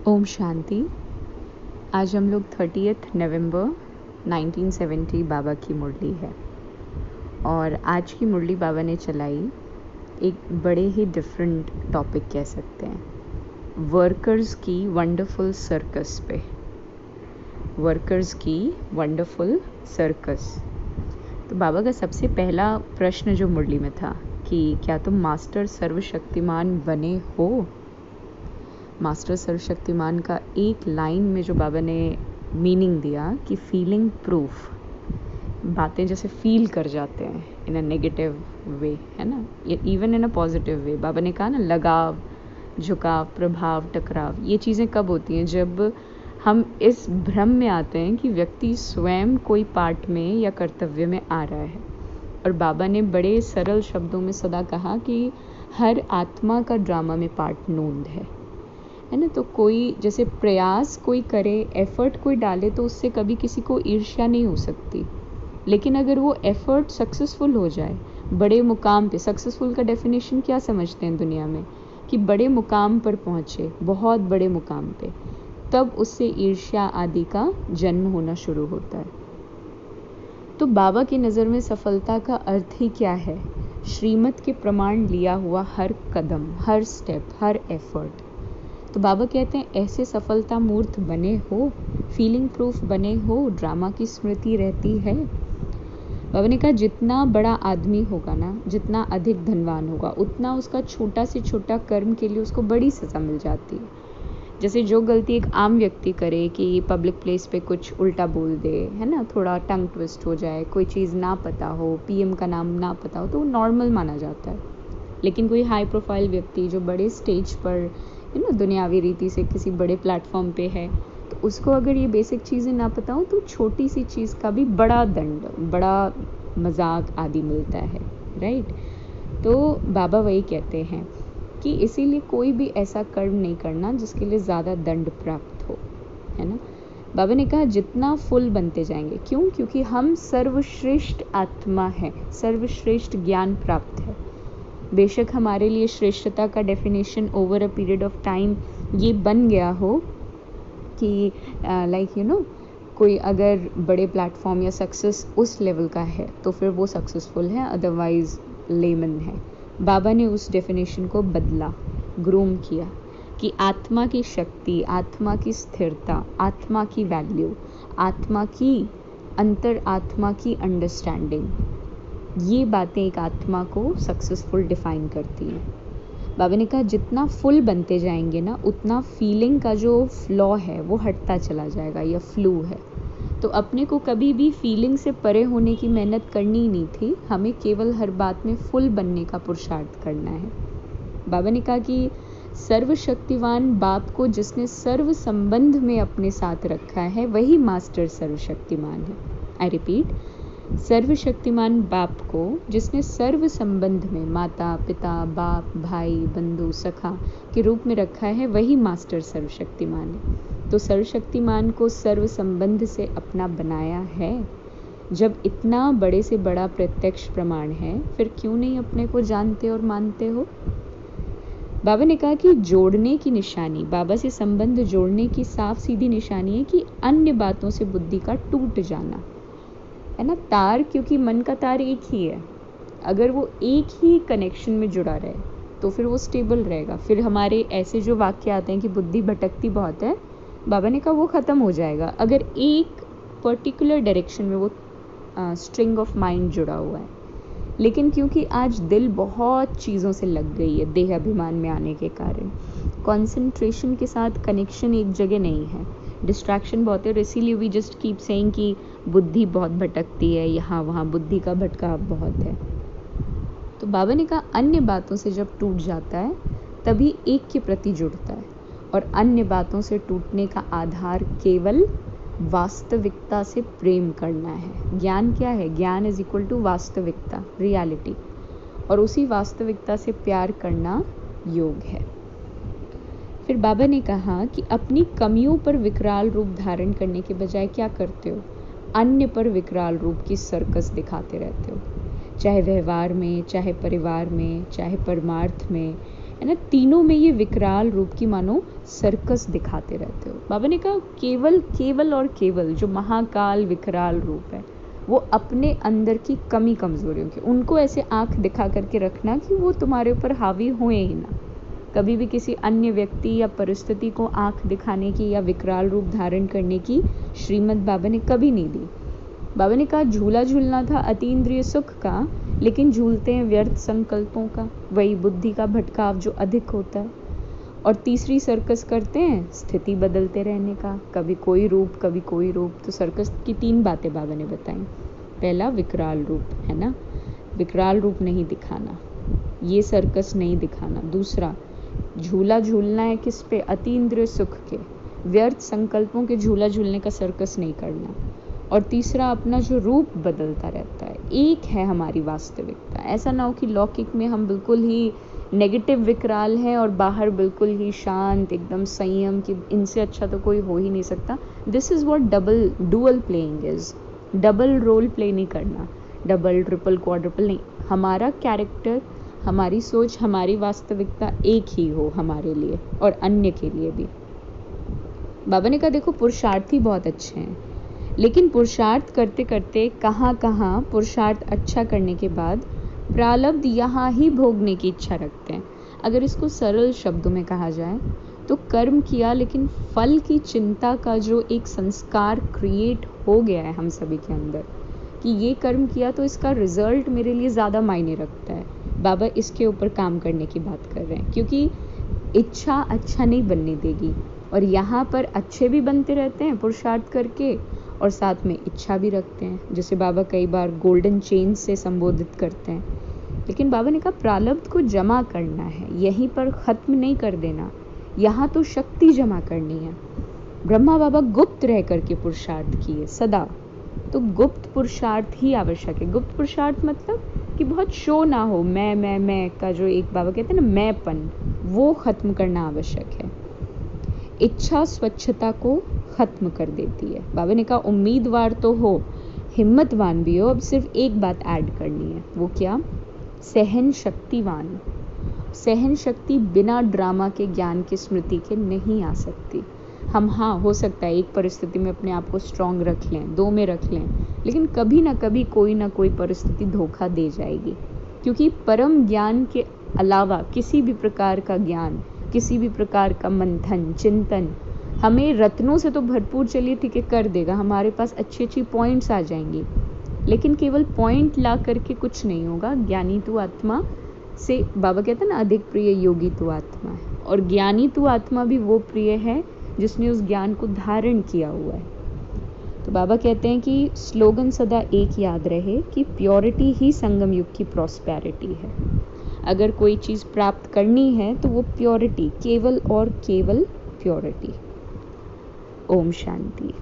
ओम शांति। आज हम लोग 30 नवंबर 1970 बाबा की मुरली है और आज की मुरली बाबा ने चलाई एक बड़े ही डिफरेंट टॉपिक कह सकते हैं, वर्कर्स की वंडरफुल सर्कस पे। वर्कर्स की वंडरफुल सर्कस। तो बाबा का सबसे पहला प्रश्न जो मुरली में था कि क्या तुम मास्टर सर्वशक्तिमान बने हो। मास्टर सर्वशक्तिमान का एक लाइन में जो बाबा ने मीनिंग दिया कि फीलिंग प्रूफ, बातें जैसे फील कर जाते हैं इन अ नेगेटिव वे, है ना, even in a positive way. बाबा ने कहा ना, लगाव, झुकाव, प्रभाव, टकराव, ये चीज़ें कब होती हैं? जब हम इस भ्रम में आते हैं कि व्यक्ति स्वयं कोई पार्ट में या कर्तव्य में आ रहा है। और बाबा ने बड़े सरल शब्दों में सदा कहा कि हर आत्मा का ड्रामा में पार्ट नोंद है ना। तो कोई जैसे प्रयास कोई करे, एफर्ट कोई डाले, तो उससे कभी किसी को ईर्ष्या नहीं हो सकती। लेकिन अगर वो एफर्ट सक्सेसफुल हो जाए, बड़े मुकाम पे, सक्सेसफुल का डेफिनेशन क्या समझते हैं दुनिया में, कि बड़े मुकाम पर पहुँचे, बहुत बड़े मुकाम पे, तब उससे ईर्ष्या आदि का जन्म होना शुरू होता है। तो बाबा की नज़र में सफलता का अर्थ ही क्या है? श्रीमत के प्रमाण लिया हुआ हर कदम, हर स्टेप, हर एफर्ट। तो बाबा कहते हैं ऐसे सफलता मूर्त बने हो, फीलिंग प्रूफ बने हो, ड्रामा की स्मृति रहती है। बाबा ने कहा जितना बड़ा आदमी होगा ना, जितना अधिक धनवान होगा, उतना उसका छोटा से छोटा कर्म के लिए उसको बड़ी सज़ा मिल जाती है। जैसे जो गलती एक आम व्यक्ति करे कि पब्लिक प्लेस पे कुछ उल्टा बोल दे, है ना, थोड़ा टंग ट्विस्ट हो जाए, कोई चीज़ ना पता हो, पीएम का नाम ना पता हो, तो वो नॉर्मल माना जाता है। लेकिन कोई हाई प्रोफाइल व्यक्ति जो बड़े स्टेज पर, दुनियावी रीति से किसी बड़े प्लेटफॉर्म पे है, तो उसको अगर ये बेसिक चीज़ें ना पता हो, तो छोटी सी चीज़ का भी बड़ा दंड, बड़ा मजाक आदि मिलता है, राइट। तो बाबा वही कहते हैं कि इसीलिए कोई भी ऐसा कर्म नहीं करना जिसके लिए ज़्यादा दंड प्राप्त हो, है ना। बाबा ने कहा जितना फुल बनते जाएंगे, क्यों? क्योंकि हम सर्वश्रेष्ठ आत्मा है, सर्वश्रेष्ठ ज्ञान प्राप्त है। बेशक हमारे लिए श्रेष्ठता का definition over a period of time ये बन गया हो कि कोई अगर बड़े प्लेटफॉर्म या सक्सेस उस लेवल का है तो फिर वो सक्सेसफुल है, अदरवाइज लेमन है। बाबा ने उस डेफिनेशन को बदला, ग्रूम किया कि आत्मा की शक्ति, आत्मा की स्थिरता, आत्मा की वैल्यू, आत्मा की अंतर आत्मा की अंडरस्टैंडिंग, ये बातें एक आत्मा को सक्सेसफुल डिफाइन करती हैं। बाबा ने कहा जितना फुल बनते जाएंगे ना, उतना फीलिंग का जो फ्लॉ है वो हटता चला जाएगा, या फ्लू है। तो अपने को कभी भी फीलिंग से परे होने की मेहनत करनी ही नहीं थी, हमें केवल हर बात में फुल बनने का पुरुषार्थ करना है। बाबा ने कहा कि सर्वशक्तिवान बाप को जिसने सर्व संबंध में अपने साथ रखा है, वही मास्टर सर्वशक्तिमान है। आई रिपीट, सर्वशक्तिमान बाप को जिसने सर्व संबंध में माता, पिता, बाप, भाई, बंधु, सखा के रूप में रखा है, वही मास्टर सर्वशक्तिमान है। तो सर्वशक्तिमान को सर्व संबंध से अपना बनाया है। जब इतना बड़े से बड़ा प्रत्यक्ष प्रमाण है, फिर क्यों नहीं अपने को जानते और मानते हो? बाबा ने कहा कि जोड़ने की निशानी, बाबा से संबंध जोड़ने की साफ सीधी निशानी है कि अन्य बातों से बुद्धि का टूट जाना, है ना। तार, क्योंकि मन का तार एक ही है, अगर वो एक ही कनेक्शन में जुड़ा रहे तो फिर वो स्टेबल रहेगा। फिर हमारे ऐसे जो वाक्य आते हैं कि बुद्धि भटकती बहुत है, बाबा ने कहा वो ख़त्म हो जाएगा अगर एक पर्टिकुलर डायरेक्शन में वो स्ट्रिंग ऑफ माइंड जुड़ा हुआ है। लेकिन क्योंकि आज दिल बहुत चीज़ों से लग गई है, देह अभिमान में आने के कारण कंसंट्रेशन के साथ कनेक्शन एक जगह नहीं है, डिस्ट्रैक्शन बहुत है। इसीलिए वी जस्ट कीप सेइंग कि बुद्धि बहुत भटकती है, यहाँ वहाँ बुद्धि का भटकाव बहुत है। तो बाबा ने कहा अन्य बातों से जब टूट जाता है तभी एक के प्रति जुड़ता है, और अन्य बातों से टूटने का आधार केवल वास्तविकता से प्रेम करना है। ज्ञान क्या है? ज्ञान इज इक्वल टू वास्तविकता, रियलिटी, और उसी वास्तविकता से प्यार करना योग है। फिर बाबा ने कहा कि अपनी कमियों पर विकराल रूप धारण करने के बजाय क्या करते हो? अन्य पर विकराल रूप की सर्कस दिखाते रहते हो, चाहे व्यवहार में, चाहे परिवार में, चाहे परमार्थ में, है ना, तीनों में ये विकराल रूप की मानो सर्कस दिखाते रहते हो। बाबा ने कहा केवल केवल और केवल जो महाकाल विकराल रूप है वो अपने अंदर की कमी कमजोरियों की उनको ऐसे आंख दिखा करके रखना कि वो तुम्हारे ऊपर हावी हुए ही ना। कभी भी किसी अन्य व्यक्ति या परिस्थिति को आंख दिखाने की या विकराल रूप धारण करने की श्रीमद् बाबा ने कभी नहीं दी। बाबा ने कहा झूला झूलना था अतीन्द्रिय सुख का, लेकिन झूलते हैं व्यर्थ संकल्पों का, वही बुद्धि का भटकाव जो अधिक होता है। और तीसरी सर्कस करते हैं स्थिति बदलते रहने का, कभी कोई रूप कभी कोई रूप। तो सर्कस की 3 बातें बाबा ने बताई। पहला विकराल रूप, है ना, विकराल रूप नहीं दिखाना, ये सर्कस नहीं दिखाना। दूसरा झूला झूलना है किस पे, अतीन्द्रिय सुख के, व्यर्थ संकल्पों के झूला झूलने का सर्कस नहीं करना। और तीसरा अपना जो रूप बदलता रहता है, एक है हमारी वास्तविकता। ऐसा ना हो कि लौकिक में हम बिल्कुल ही नेगेटिव विकराल हैं और बाहर बिल्कुल ही शांत एकदम संयम, कि इनसे अच्छा तो कोई हो ही नहीं सकता। This is what dual playing is. Double role play नहीं करना, डबल ट्रिपल क्वाड्रपल नहीं। हमारा कैरेक्टर, हमारी सोच, हमारी वास्तविकता एक ही हो हमारे लिए और अन्य के लिए भी। बाबा ने कहा देखो पुरुषार्थी बहुत अच्छे हैं, लेकिन पुरुषार्थ करते करते कहाँ कहाँ पुरुषार्थ अच्छा करने के बाद प्रारब्ध यहाँ ही भोगने की इच्छा रखते हैं। अगर इसको सरल शब्दों में कहा जाए तो कर्म किया, लेकिन फल की चिंता का जो एक संस्कार क्रिएट हो गया है हम सभी के अंदर कि ये कर्म किया तो इसका रिजल्ट मेरे लिए ज़्यादा मायने रखता है। बाबा इसके ऊपर काम करने की बात कर रहे हैं, क्योंकि इच्छा अच्छा नहीं बनने देगी। और यहाँ पर अच्छे भी बनते रहते हैं पुरुषार्थ करके और साथ में इच्छा भी रखते हैं, जिसे बाबा कई बार गोल्डन चेन से संबोधित करते हैं। लेकिन बाबा ने कहा प्रारब्ध को जमा करना है, यहीं पर ख़त्म नहीं कर देना, यहाँ तो शक्ति जमा करनी है। ब्रह्मा बाबा गुप्त रह करके पुरुषार्थ किए सदा, तो गुप्त पुरुषार्थ ही आवश्यक है। गुप्त पुरुषार्थ मतलब कि बहुत शो ना हो, मैं का जो एक बाबा कहते हैं ना मैंपन, वो ख़त्म करना आवश्यक है। इच्छा स्वच्छता को ख़त्म कर देती है। बाबा ने कहा उम्मीदवार तो हो, हिम्मतवान भी हो। अब सिर्फ एक बात ऐड करनी है, वो क्या, सहन शक्तिवान। सहन शक्ति बिना ड्रामा के, ज्ञान के, स्मृति के नहीं आ सकती। हम हाँ हो सकता है एक परिस्थिति में अपने आप को स्ट्रॉन्ग रख लें, 2 में रख लें, लेकिन कभी ना कभी कोई ना कोई परिस्थिति धोखा दे जाएगी। क्योंकि परम ज्ञान के अलावा किसी भी प्रकार का ज्ञान, किसी भी प्रकार का मंथन चिंतन हमें रत्नों से तो भरपूर, चलिए ठीक है कर देगा, हमारे पास अच्छी अच्छी पॉइंट्स आ जाएंगी, लेकिन केवल पॉइंट ला करके कुछ नहीं होगा। ज्ञानी तू आत्मा से बाबा कहते हैं ना अधिक प्रिय योगी तू आत्मा है, और ज्ञानी तू आत्मा भी वो प्रिय है जिसने उस ज्ञान को धारण किया हुआ है। तो बाबा कहते हैं कि स्लोगन सदा एक याद रहे कि प्योरिटी ही संगम युग की प्रॉस्पेरिटी है। अगर कोई चीज़ प्राप्त करनी है तो वो प्योरिटी, केवल और केवल प्योरिटी। ओम शांति।